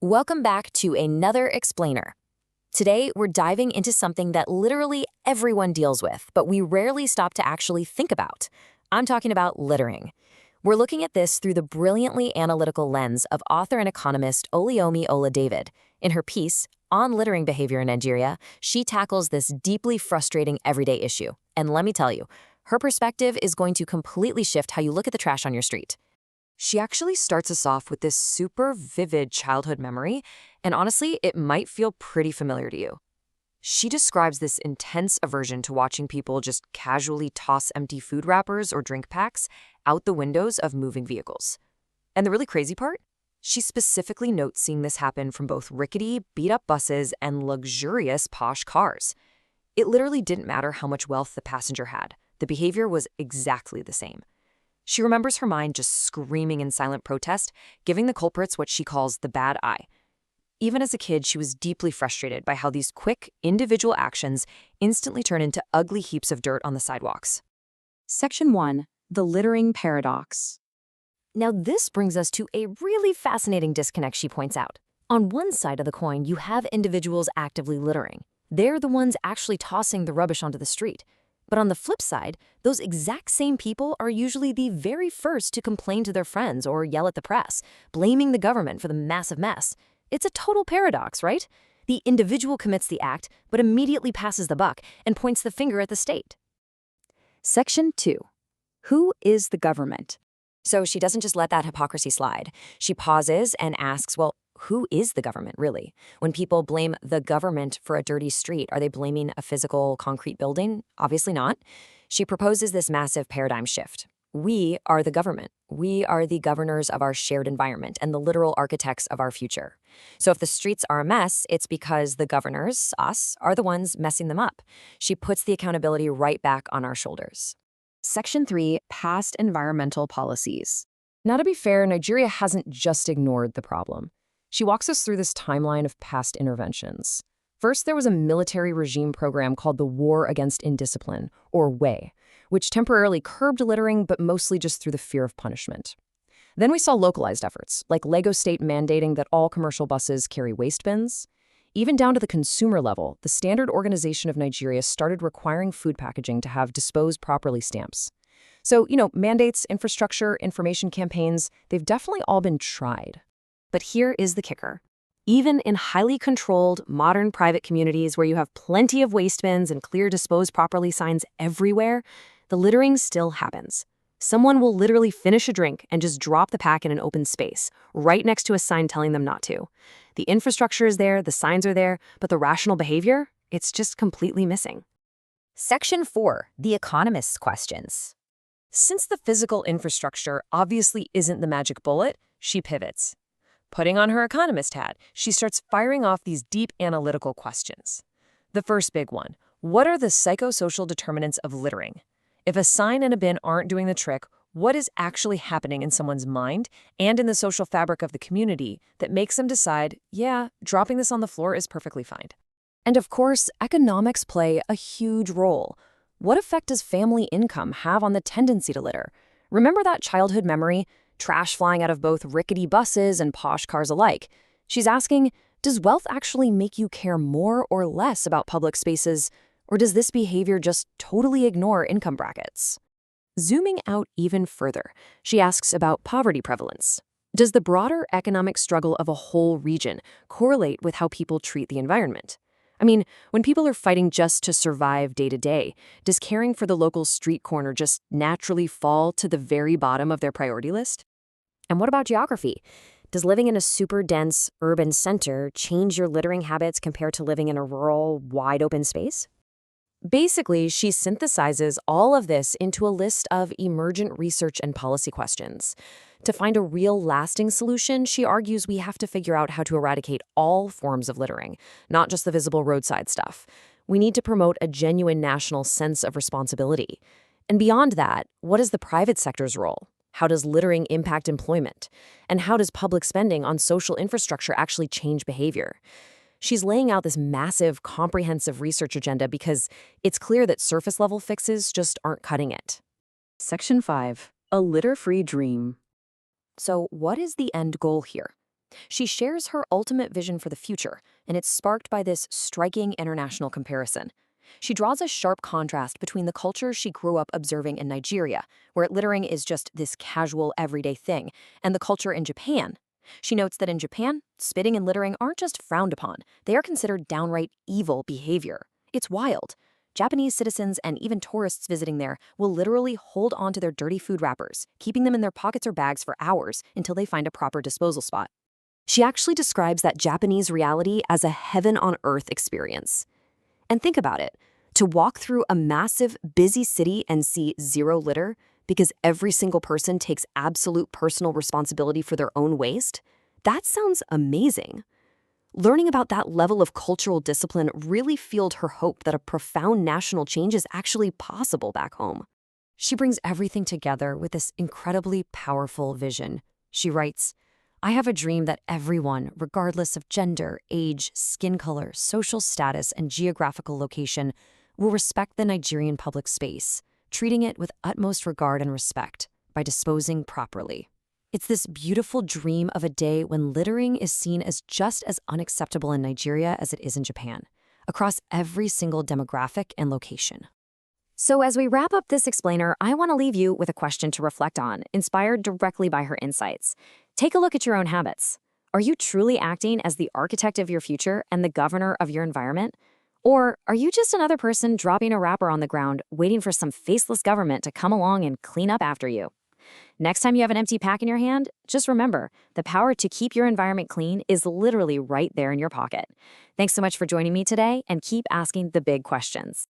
Welcome back to another explainer. Today, we're diving into something that literally everyone deals with, but we rarely stop to actually think about. I'm talking about littering. We're looking at this through the brilliantly analytical lens of author and economist Oluyomi Ola-David. In her piece, On Littering Behavior in Nigeria, she tackles this deeply frustrating everyday issue. And let me tell you, her perspective is going to completely shift how you look at the trash on your street. She actually starts us off with this super vivid childhood memory, and honestly, it might feel pretty familiar to you. She describes this intense aversion to watching people just casually toss empty food wrappers or drink packs out the windows of moving vehicles. And the really crazy part? She specifically notes seeing this happen from both rickety, beat-up buses and luxurious, posh cars. It literally didn't matter how much wealth the passenger had. The behavior was exactly the same. She remembers her mind just screaming in silent protest, giving the culprits what she calls the bad eye. Even as a kid, she was deeply frustrated by how these quick, individual actions instantly turn into ugly heaps of dirt on the sidewalks. Section 1. The Littering Paradox. Now, this brings us to a really fascinating disconnect she points out. On one side of the coin, you have individuals actively littering. They're the ones actually tossing the rubbish onto the street. But on the flip side, those exact same people are usually the very first to complain to their friends or yell at the press, blaming the government for the massive mess. It's a total paradox, right? The individual commits the act, but immediately passes the buck and points the finger at the state. Section 2. Who is the government? So she doesn't just let that hypocrisy slide. She pauses and asks, well, who is the government, really? When people blame the government for a dirty street, are they blaming a physical, concrete building? Obviously not. She proposes this massive paradigm shift. We are the government. We are the governors of our shared environment and the literal architects of our future. So if the streets are a mess, it's because the governors, us, are the ones messing them up. She puts the accountability right back on our shoulders. Section 3. Past environmental policies. Now, to be fair, Nigeria hasn't just ignored the problem. She walks us through this timeline of past interventions. First, there was a military regime program called the War Against Indiscipline, or WAY, which temporarily curbed littering, but mostly just through the fear of punishment. Then we saw localized efforts, like Lagos State mandating that all commercial buses carry waste bins. Even down to the consumer level, the Standard Organization of Nigeria started requiring food packaging to have dispose properly stamps. So, mandates, infrastructure, information campaigns, they've definitely all been tried. But here is the kicker. Even in highly controlled, modern private communities where you have plenty of waste bins and clear dispose properly signs everywhere, the littering still happens. Someone will literally finish a drink and just drop the pack in an open space, right next to a sign telling them not to. The infrastructure is there, the signs are there, but the rational behavior, it's just completely missing. Section 4. The Economist's Questions. Since the physical infrastructure obviously isn't the magic bullet, she pivots. Putting on her economist hat, she starts firing off these deep analytical questions. The first big one, what are the psychosocial determinants of littering? If a sign and a bin aren't doing the trick, what is actually happening in someone's mind and in the social fabric of the community that makes them decide, yeah, dropping this on the floor is perfectly fine? And of course, economics play a huge role. What effect does family income have on the tendency to litter? Remember that childhood memory? Trash flying out of both rickety buses and posh cars alike. She's asking, does wealth actually make you care more or less about public spaces, or does this behavior just totally ignore income brackets? Zooming out even further, she asks about poverty prevalence. Does the broader economic struggle of a whole region correlate with how people treat the environment? I mean, when people are fighting just to survive day to day, does caring for the local street corner just naturally fall to the very bottom of their priority list? And what about geography? Does living in a super dense urban center change your littering habits compared to living in a rural, wide open space? Basically, she synthesizes all of this into a list of emergent research and policy questions. To find a real lasting solution, she argues we have to figure out how to eradicate all forms of littering, not just the visible roadside stuff. We need to promote a genuine national sense of responsibility. And beyond that, what is the private sector's role? How does littering impact employment? And how does public spending on social infrastructure actually change behavior? She's laying out this massive, comprehensive research agenda because it's clear that surface-level fixes just aren't cutting it. Section 5. A litter-free dream. So what is the end goal here? She shares her ultimate vision for the future, and it's sparked by this striking international comparison. She draws a sharp contrast between the culture she grew up observing in Nigeria, where littering is just this casual, everyday thing, and the culture in Japan. She notes that in Japan, spitting and littering aren't just frowned upon, they are considered downright evil behavior. It's wild. Japanese citizens and even tourists visiting there will literally hold on to their dirty food wrappers, keeping them in their pockets or bags for hours until they find a proper disposal spot. She actually describes that Japanese reality as a heaven-on-earth experience. And think about it. To walk through a massive, busy city and see zero litter because every single person takes absolute personal responsibility for their own waste, that sounds amazing. Learning about that level of cultural discipline really fueled her hope that a profound national change is actually possible back home. She brings everything together with this incredibly powerful vision. She writes, "I have a dream that everyone, regardless of gender, age, skin color, social status, and geographical location, will respect the Nigerian public space, treating it with utmost regard and respect by disposing properly." It's this beautiful dream of a day when littering is seen as just as unacceptable in Nigeria as it is in Japan, across every single demographic and location. So as we wrap up this explainer, I want to leave you with a question to reflect on, inspired directly by her insights. Take a look at your own habits. Are you truly acting as the architect of your future and the governor of your environment? Or are you just another person dropping a wrapper on the ground, waiting for some faceless government to come along and clean up after you? Next time you have an empty pack in your hand, just remember, the power to keep your environment clean is literally right there in your pocket. Thanks so much for joining me today, and keep asking the big questions.